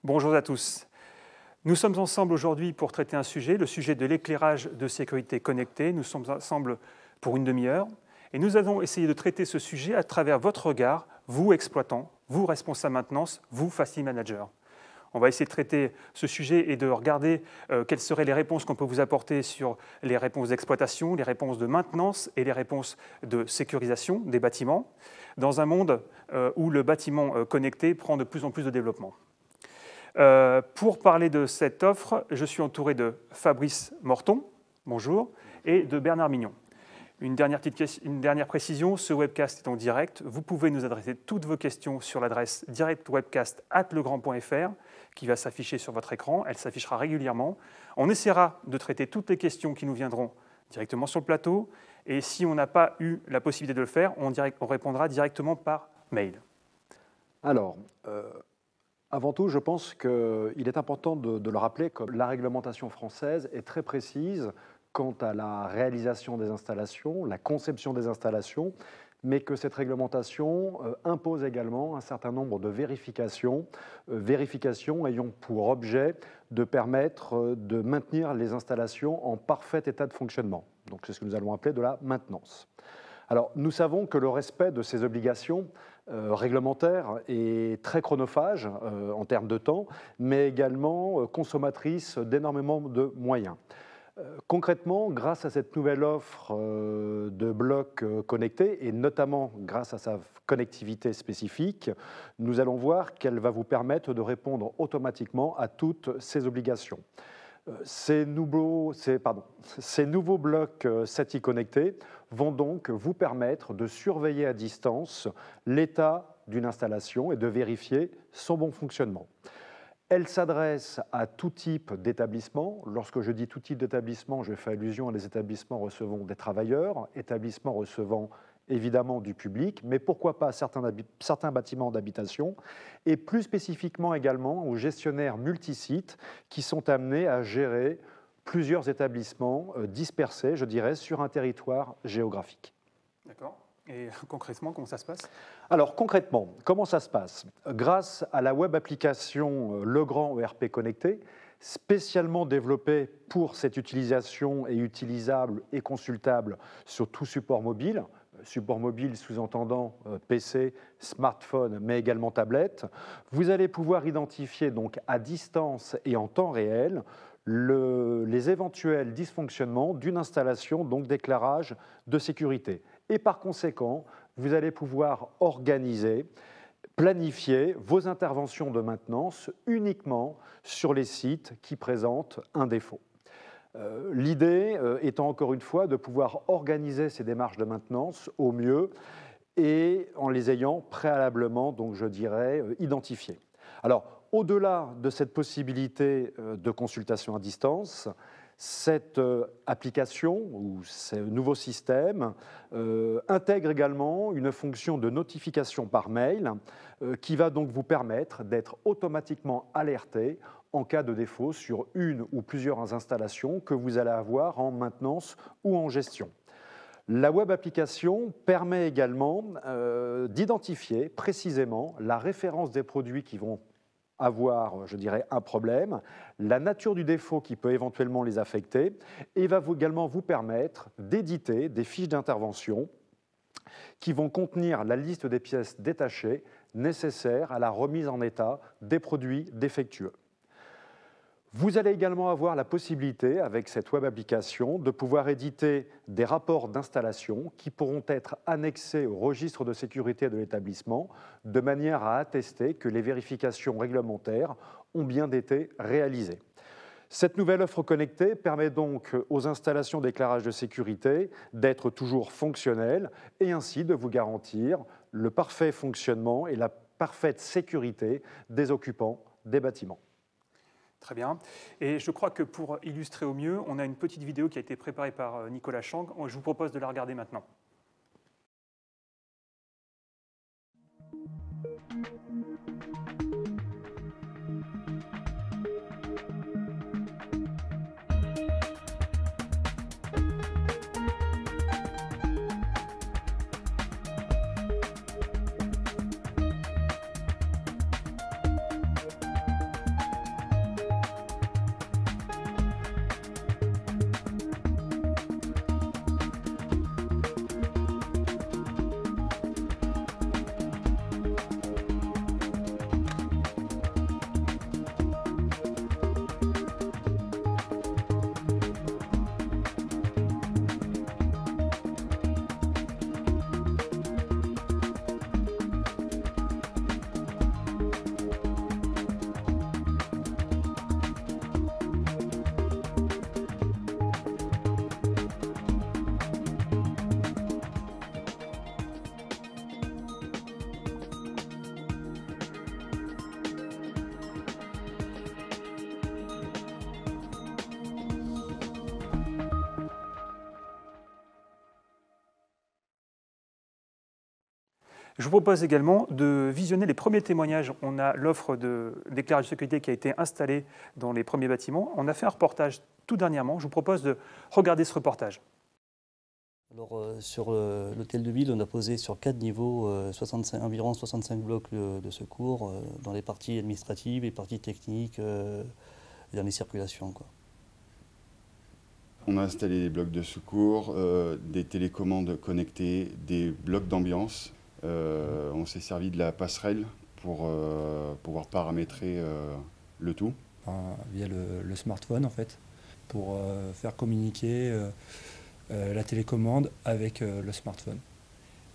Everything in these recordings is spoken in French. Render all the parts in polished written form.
Bonjour à tous. Nous sommes ensemble aujourd'hui pour traiter un sujet, le sujet de l'éclairage de sécurité connecté. Nous sommes ensemble pour une demi-heure et nous allons essayer de traiter ce sujet à travers votre regard, vous exploitants, vous responsables maintenance, vous facility manager. On va essayer de traiter ce sujet et de regarder quelles seraient les réponses qu'on peut vous apporter sur les réponses d'exploitation, les réponses de maintenance et les réponses de sécurisation des bâtiments, dans un monde où le bâtiment connecté prend de plus en plus de développement. Pour parler de cette offre, je suis entouré de Fabrice Morton, bonjour, et de Bernard Mignon. Une dernière précision, ce webcast est en direct. Vous pouvez nous adresser toutes vos questions sur l'adresse directwebcast@legrand.fr qui va s'afficher sur votre écran. Elle s'affichera régulièrement. On essaiera de traiter toutes les questions qui nous viendront directement sur le plateau. Et si on n'a pas eu la possibilité de le faire, on répondra directement par mail. Alors, avant tout, je pense qu'il est important de le rappeler que la réglementation française est très précise quant à la réalisation des installations, la conception des installations, mais que cette réglementation impose également un certain nombre de vérifications ayant pour objet de permettre de maintenir les installations en parfait état de fonctionnement. Donc c'est ce que nous allons appeler de la maintenance. Alors nous savons que le respect de ces obligations réglementaires est très chronophage en termes de temps, mais également consommatrice d'énormément de moyens. Concrètement, grâce à cette nouvelle offre de blocs connectés, et notamment grâce à sa connectivité spécifique, nous allons voir qu'elle va vous permettre de répondre automatiquement à toutes ces obligations. Ces nouveaux blocs SATI connectés vont donc vous permettre de surveiller à distance l'état d'une installation et de vérifier son bon fonctionnement. Elle s'adresse à tout type d'établissement. Lorsque je dis tout type d'établissement, je fais allusion à des établissements recevant des travailleurs, établissements recevant évidemment du public, mais pourquoi pas certains bâtiments d'habitation, et plus spécifiquement également aux gestionnaires multisites qui sont amenés à gérer plusieurs établissements dispersés, je dirais, sur un territoire géographique. D'accord. Et concrètement, comment ça se passe ? Alors concrètement, comment ça se passe ? Grâce à la web application Legrand ERP Connecté, spécialement développée pour cette utilisation et utilisable et consultable sur tout support mobile sous-entendant PC, smartphone, mais également tablette, vous allez pouvoir identifier donc à distance et en temps réel les éventuels dysfonctionnements d'une installation donc d'éclairage de sécurité. Et par conséquent, vous allez pouvoir organiser, planifier vos interventions de maintenance uniquement sur les sites qui présentent un défaut. L'idée étant encore une fois de pouvoir organiser ces démarches de maintenance au mieux et en les ayant préalablement, donc je dirais, identifiées. Alors, au-delà de cette possibilité de consultation à distance, cette application ou ce nouveau système intègre également une fonction de notification par mail qui va donc vous permettre d'être automatiquement alerté en cas de défaut sur une ou plusieurs installations que vous allez avoir en maintenance ou en gestion. La web application permet également d'identifier précisément la référence des produits qui vont avoir, je dirais, un problème, la nature du défaut qui peut éventuellement les affecter, et va également vous permettre d'éditer des fiches d'intervention qui vont contenir la liste des pièces détachées nécessaires à la remise en état des produits défectueux. Vous allez également avoir la possibilité, avec cette web application, de pouvoir éditer des rapports d'installation qui pourront être annexés au registre de sécurité de l'établissement, de manière à attester que les vérifications réglementaires ont bien été réalisées. Cette nouvelle offre connectée permet donc aux installations d'éclairage de sécurité d'être toujours fonctionnelles et ainsi de vous garantir le parfait fonctionnement et la parfaite sécurité des occupants des bâtiments. Très bien. Et je crois que pour illustrer au mieux, on a une petite vidéo qui a été préparée par Nicolas Chang. Je vous propose de la regarder maintenant. Je vous propose également de visionner les premiers témoignages. On a l'offre d'éclairage de sécurité qui a été installée dans les premiers bâtiments. On a fait un reportage tout dernièrement. Je vous propose de regarder ce reportage. Alors, sur l'hôtel de ville, on a posé sur 4 niveaux environ 65 blocs de secours dans les parties administratives, les parties techniques et dans les circulations, quoi. On a installé des blocs de secours, des télécommandes connectées, des blocs d'ambiance. On s'est servi de la passerelle pour pouvoir paramétrer le tout. Via le smartphone, en fait, pour faire communiquer la télécommande avec le smartphone.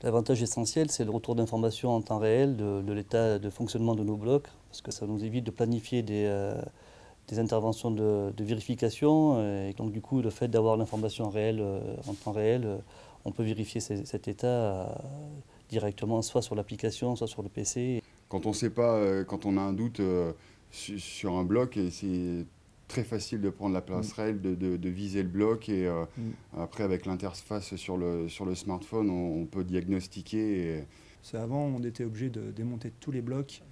L'avantage essentiel, c'est le retour d'informations en temps réel de l'état de fonctionnement de nos blocs, parce que ça nous évite de planifier des interventions de vérification. Et donc, du coup, le fait d'avoir l'information réelle en temps réel, on peut vérifier cet état directement, soit sur l'application, soit sur le PC. Quand on ne sait pas, quand on a un doute sur un bloc, c'est très facile de prendre la passerelle, de viser le bloc et après avec l'interface sur le smartphone, on peut diagnostiquer. Avant, on était obligé de démonter tous les blocs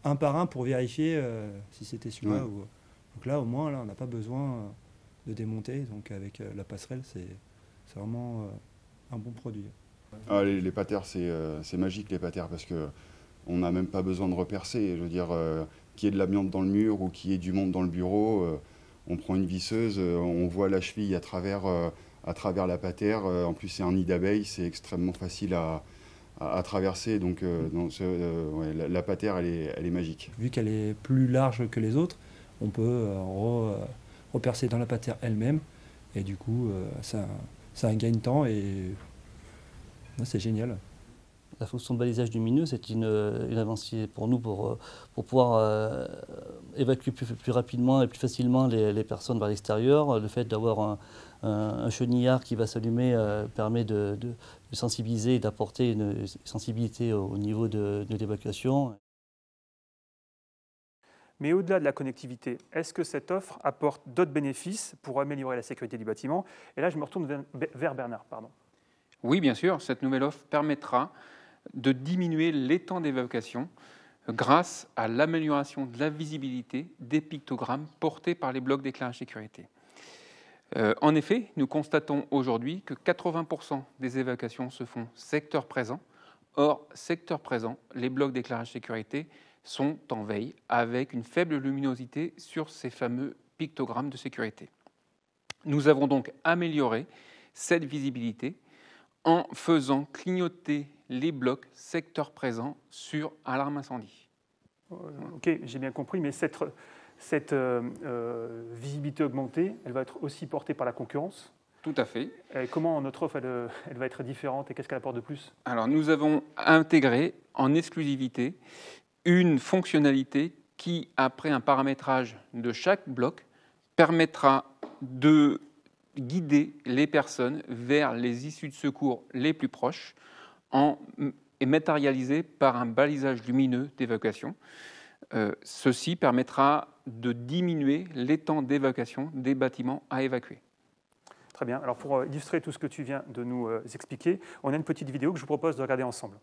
un par un pour vérifier si c'était celui-là. Ouais. Donc là, au moins, là, on n'a pas besoin de démonter. Donc avec la passerelle, c'est vraiment un bon produit. Ah, les patères, c'est magique les patères parce qu'on n'a même pas besoin de repercer. Je veux dire, qu'il y ait de l'amiante dans le mur ou qu'il y ait du monde dans le bureau, on prend une visseuse, on voit la cheville à travers la patère. En plus, c'est un nid d'abeilles, c'est extrêmement facile à traverser. Donc, ouais, la patère, elle est magique. Vu qu'elle est plus large que les autres, on peut repercer dans la patère elle-même. Et du coup, ça a un gain de temps et c'est génial. La fonction de balisage lumineux, c'est une avancée pour nous pour pouvoir évacuer plus rapidement et plus facilement les personnes vers l'extérieur. Le fait d'avoir un chenillard qui va s'allumer permet de sensibiliser et d'apporter une sensibilité au niveau de l'évacuation. Mais au-delà de la connectivité, est-ce que cette offre apporte d'autres bénéfices pour améliorer la sécurité du bâtiment? Et là, je me retourne vers Bernard. Pardon. Oui, bien sûr, cette nouvelle offre permettra de diminuer les temps d'évacuation grâce à l'amélioration de la visibilité des pictogrammes portés par les blocs d'éclairage sécurité. En effet, nous constatons aujourd'hui que 80% des évacuations se font secteur présent. Or, secteur présent, les blocs d'éclairage sécurité sont en veille avec une faible luminosité sur ces fameux pictogrammes de sécurité. Nous avons donc amélioré cette visibilité en faisant clignoter les blocs secteur présent sur alarme incendie. Ok, j'ai bien compris, mais cette visibilité augmentée, elle va être aussi portée par la concurrence? Tout à fait. Et comment notre offre elle va être différente et qu'est-ce qu'elle apporte de plus? Alors nous avons intégré en exclusivité une fonctionnalité qui, après un paramétrage de chaque bloc, permettra de guider les personnes vers les issues de secours les plus proches et matérialisé par un balisage lumineux d'évacuation. Ceci permettra de diminuer les temps d'évacuation des bâtiments à évacuer. Très bien. Alors pour illustrer tout ce que tu viens de nous expliquer, on a une petite vidéo que je vous propose de regarder ensemble.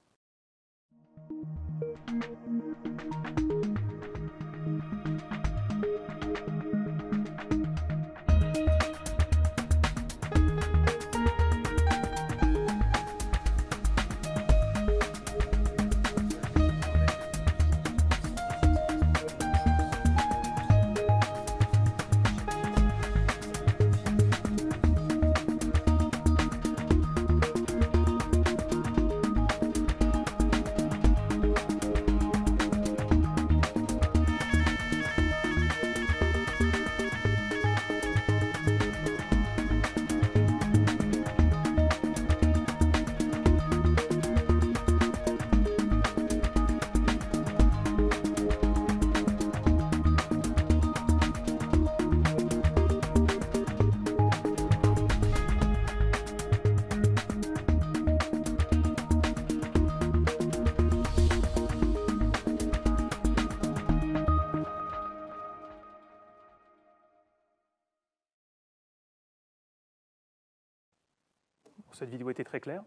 Cette vidéo était très claire.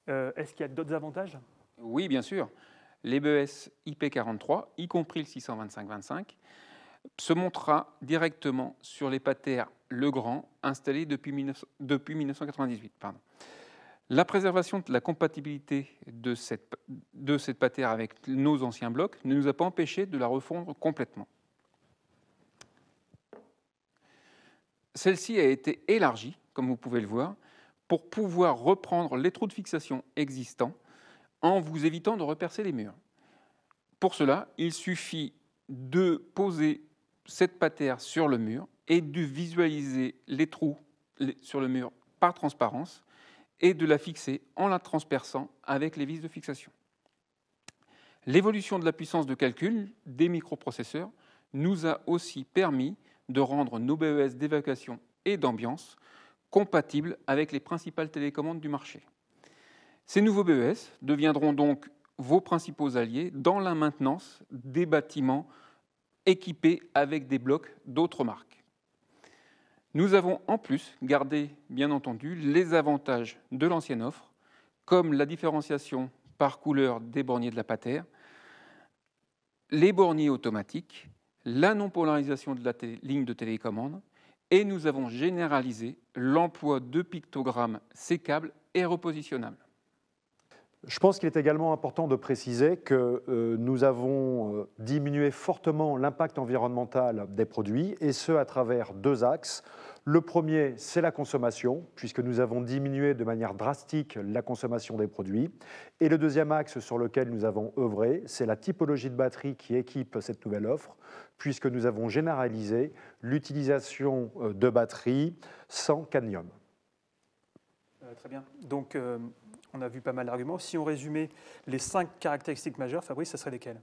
Est-ce qu'il y a d'autres avantages Oui, bien sûr. Les BES IP43, y compris le 625-25, se montera directement sur les patères Legrand installés depuis 1998. Pardon. La préservation de la compatibilité de cette patère avec nos anciens blocs ne nous a pas empêché de la refondre complètement. Celle-ci a été élargie, comme vous pouvez le voir, pour pouvoir reprendre les trous de fixation existants en vous évitant de repercer les murs. Pour cela, il suffit de poser cette patère sur le mur et de visualiser les trous sur le mur par transparence et de la fixer en la transperçant avec les vis de fixation. L'évolution de la puissance de calcul des microprocesseurs nous a aussi permis de rendre nos BES d'évacuation et d'ambiance compatibles avec les principales télécommandes du marché. Ces nouveaux BES deviendront donc vos principaux alliés dans la maintenance des bâtiments équipés avec des blocs d'autres marques. Nous avons en plus gardé, bien entendu, les avantages de l'ancienne offre, comme la différenciation par couleur des borniers de la patère, les borniers automatiques, la non-polarisation de la ligne de télécommande, et nous avons généralisé l'emploi de pictogrammes sécables et repositionnables. Je pense qu'il est également important de préciser que nous avons diminué fortement l'impact environnemental des produits, et ce à travers deux axes. Le premier, c'est la consommation, puisque nous avons diminué de manière drastique la consommation des produits. Et le deuxième axe sur lequel nous avons œuvré, c'est la typologie de batterie qui équipe cette nouvelle offre, puisque nous avons généralisé l'utilisation de batteries sans cadmium. Très bien. Donc, on a vu pas mal d'arguments. Si on résumait les 5 caractéristiques majeures, Fabrice, ce seraient lesquelles?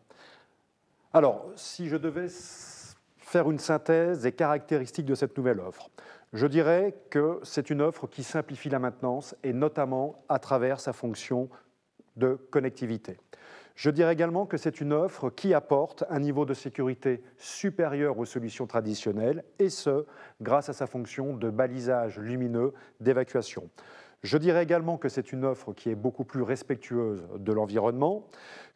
Alors, si je devais faire une synthèse des caractéristiques de cette nouvelle offre, je dirais que c'est une offre qui simplifie la maintenance, et notamment à travers sa fonction de connectivité. Je dirais également que c'est une offre qui apporte un niveau de sécurité supérieur aux solutions traditionnelles, et ce, grâce à sa fonction de balisage lumineux d'évacuation. Je dirais également que c'est une offre qui est beaucoup plus respectueuse de l'environnement,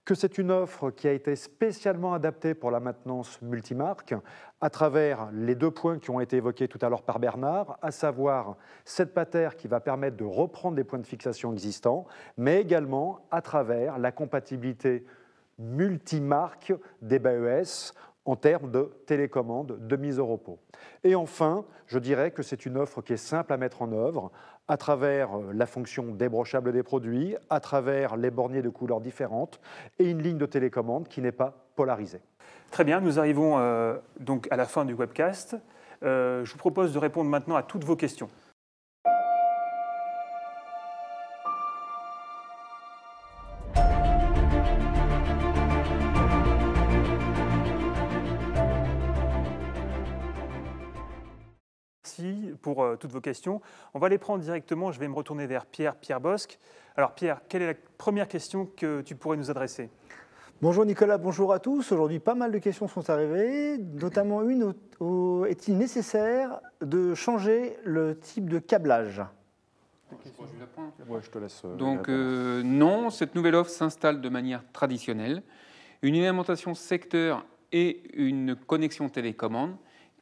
que c'est une offre qui a été spécialement adaptée pour la maintenance multimarque à travers les deux points qui ont été évoqués tout à l'heure par Bernard, à savoir cette patère qui va permettre de reprendre les points de fixation existants, mais également à travers la compatibilité multimarque des BES en termes de télécommande, de mise au repos. Et enfin, je dirais que c'est une offre qui est simple à mettre en œuvre à travers la fonction débrochable des produits, à travers les borniers de couleurs différentes et une ligne de télécommande qui n'est pas polarisée. Très bien, nous arrivons donc à la fin du webcast. Je vous propose de répondre maintenant à toutes vos questions. Merci pour toutes vos questions. On va les prendre directement. Je vais me retourner vers Pierre Bosc. Alors Pierre, quelle est la première question que tu pourrais nous adresser? Bonjour Nicolas, bonjour à tous. Aujourd'hui, pas mal de questions sont arrivées, notamment une, est-il nécessaire de changer le type de câblage? Ouais, je te laisse. Donc non, cette nouvelle offre s'installe de manière traditionnelle. Une alimentation secteur et une connexion télécommande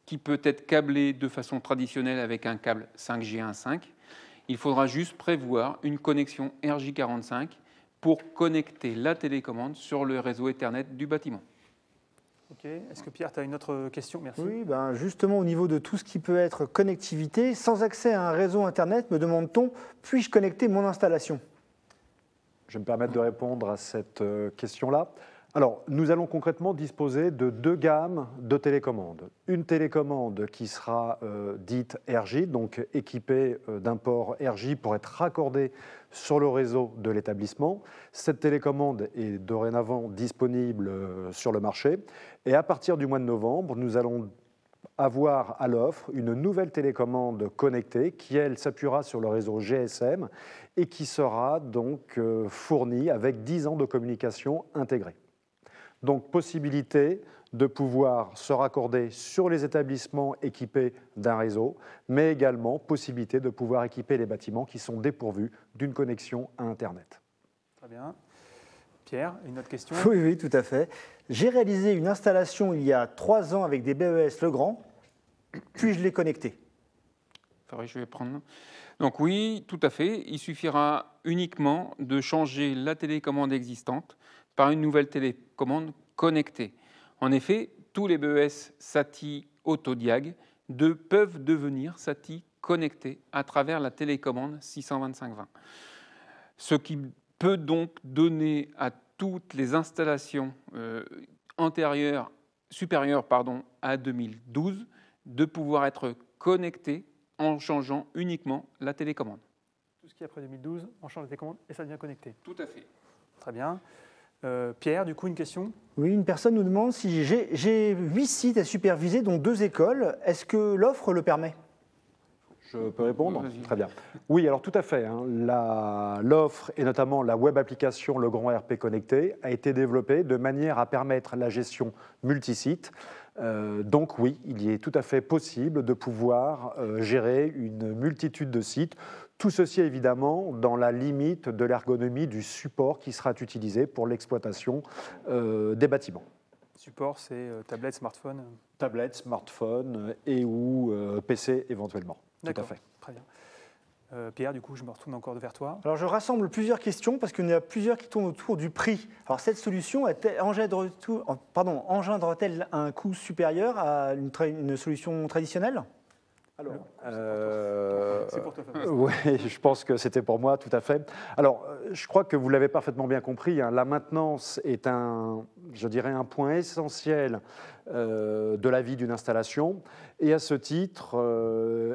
qui peut être câblée de façon traditionnelle avec un câble 5G1.5. Il faudra juste prévoir une connexion RJ45 pour connecter la télécommande sur le réseau Ethernet du bâtiment. Ok. Est-ce que Pierre, tu as une autre question? Merci. Oui, justement au niveau de tout ce qui peut être connectivité, sans accès à un réseau Internet, me demande-t-on, puis-je connecter mon installation? Je vais me permettre de répondre à cette question-là. Alors, nous allons concrètement disposer de deux gammes de télécommandes. Une télécommande qui sera dite RJ, donc équipée d'un port RJ pour être raccordée sur le réseau de l'établissement. Cette télécommande est dorénavant disponible sur le marché. Et à partir du mois de novembre, nous allons avoir à l'offre une nouvelle télécommande connectée qui, elle, s'appuiera sur le réseau GSM et qui sera donc fournie avec 10 ans de communication intégrée. Donc, possibilité de pouvoir se raccorder sur les établissements équipés d'un réseau, mais également possibilité de pouvoir équiper les bâtiments qui sont dépourvus d'une connexion à Internet. Très bien. Pierre, une autre question? Oui, oui, tout à fait. J'ai réalisé une installation il y a 3 ans avec des BES Legrand. Puis-je les connecter? Je vais prendre. Donc oui, tout à fait. Il suffira uniquement de changer la télécommande existante par une nouvelle télécommande connectée. En effet, tous les BES SATI Autodiag peuvent devenir SATI connectés à travers la télécommande 62520. Ce qui peut donc donner à toutes les installations supérieures à 2012 de pouvoir être connectées en changeant uniquement la télécommande. Tout ce qui est après 2012, on change la télécommande et ça devient connecté. Tout à fait. Très bien. Pierre, du coup, une question? Oui, une personne nous demande si j'ai 8 sites à superviser, dont 2 écoles. Est-ce que l'offre le permet? Je peux répondre? Vas-y. Très bien. Oui, alors tout à fait. L'offre, et notamment la web application Le Grand RP Connecté, a été développée de manière à permettre la gestion multisite. Donc oui, il est tout à fait possible de pouvoir gérer une multitude de sites. Tout ceci évidemment dans la limite de l'ergonomie du support qui sera utilisé pour l'exploitation des bâtiments. Support, c'est tablette, smartphone? Tablette, smartphone et ou PC éventuellement. Tout à fait. Très bien. Pierre, du coup, je me retourne encore vers toi. Alors, je rassemble plusieurs questions parce qu'il y en a plusieurs qui tournent autour du prix. Alors, cette solution engendre-t-elle un coût supérieur à une solution traditionnelle? Alors, c'est pour toi, Fabrice. oui, je pense que c'était pour moi, tout à fait. Alors, je crois que vous l'avez parfaitement bien compris. La maintenance est un point essentiel de la vie d'une installation. Et à ce titre,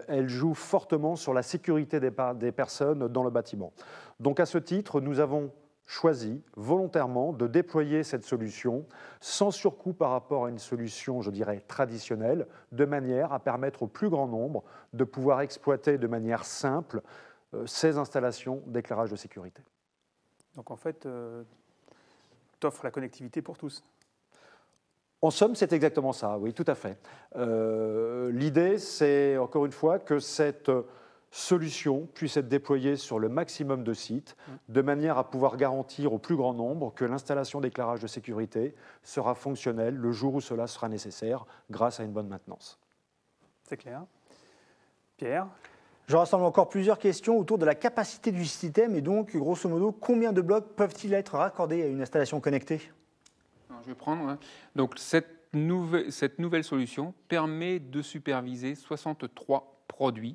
elle joue fortement sur la sécurité des personnes dans le bâtiment. Donc, à ce titre, nous avons choisi volontairement de déployer cette solution sans surcoût par rapport à une solution, je dirais, traditionnelle, de manière à permettre au plus grand nombre de pouvoir exploiter de manière simple ces installations d'éclairage de sécurité. Donc en fait, tu offres la connectivité pour tous. En somme, c'est exactement ça, oui, tout à fait. L'idée, c'est encore une fois que cette solution puisse être déployée sur le maximum de sites, de manière à pouvoir garantir au plus grand nombre que l'installation d'éclairage de sécurité sera fonctionnelle le jour où cela sera nécessaire, grâce à une bonne maintenance. C'est clair. Pierre? Je rassemble encore plusieurs questions autour de la capacité du système et donc, grosso modo, combien de blocs peuvent-ils être raccordés à une installation connectée? Alors, je vais prendre. Donc, cette nouvelle solution permet de superviser 63 produits.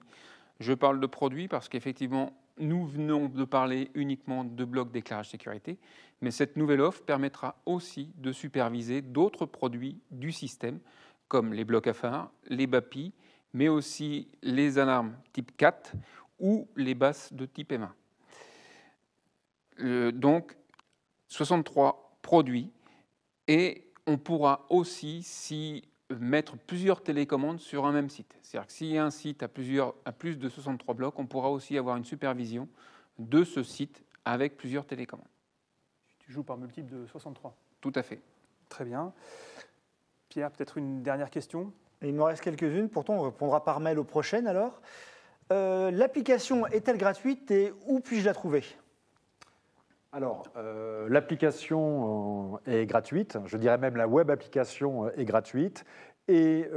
Je parle de produits parce qu'effectivement, nous venons de parler uniquement de blocs d'éclairage sécurité, mais cette nouvelle offre permettra aussi de superviser d'autres produits du système, comme les blocs à phare, les BAPI, mais aussi les alarmes type 4 ou les basses de type M1. Donc, 63 produits, et on pourra aussi mettre plusieurs télécommandes sur un même site. C'est-à-dire que s'il y a un site à plus de 63 blocs, on pourra aussi avoir une supervision de ce site avec plusieurs télécommandes. Tu joues par multiple de 63. Tout à fait. Très bien. Pierre, peut-être une dernière question? Il me reste quelques-unes, pourtant on répondra par mail aux prochaines alors. L'application est-elle gratuite et où puis-je la trouver? Alors, l'application est gratuite, je dirais même la web application est gratuite, et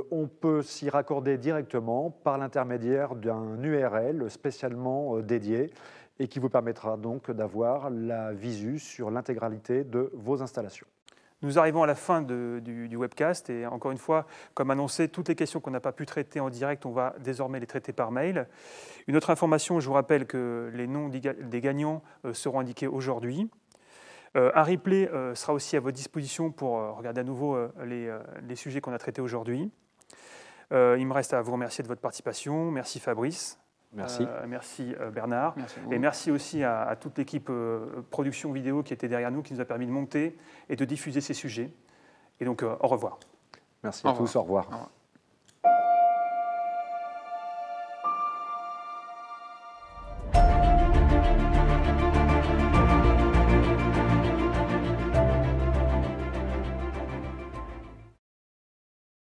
on peut s'y raccorder directement par l'intermédiaire d'un URL spécialement dédié et qui vous permettra donc d'avoir la visu sur l'intégralité de vos installations. Nous arrivons à la fin du webcast et encore une fois, comme annoncé, toutes les questions qu'on n'a pas pu traiter en direct, on va désormais les traiter par mail. Une autre information, je vous rappelle que les noms des gagnants seront indiqués aujourd'hui. Un replay sera aussi à votre disposition pour regarder à nouveau les sujets qu'on a traités aujourd'hui. Il me reste à vous remercier de votre participation. Merci Fabrice. Merci. Merci Bernard. Merci et merci aussi à toute l'équipe production vidéo qui était derrière nous, qui nous a permis de monter et de diffuser ces sujets. Et donc, au revoir. Merci à tous, au revoir. Au revoir.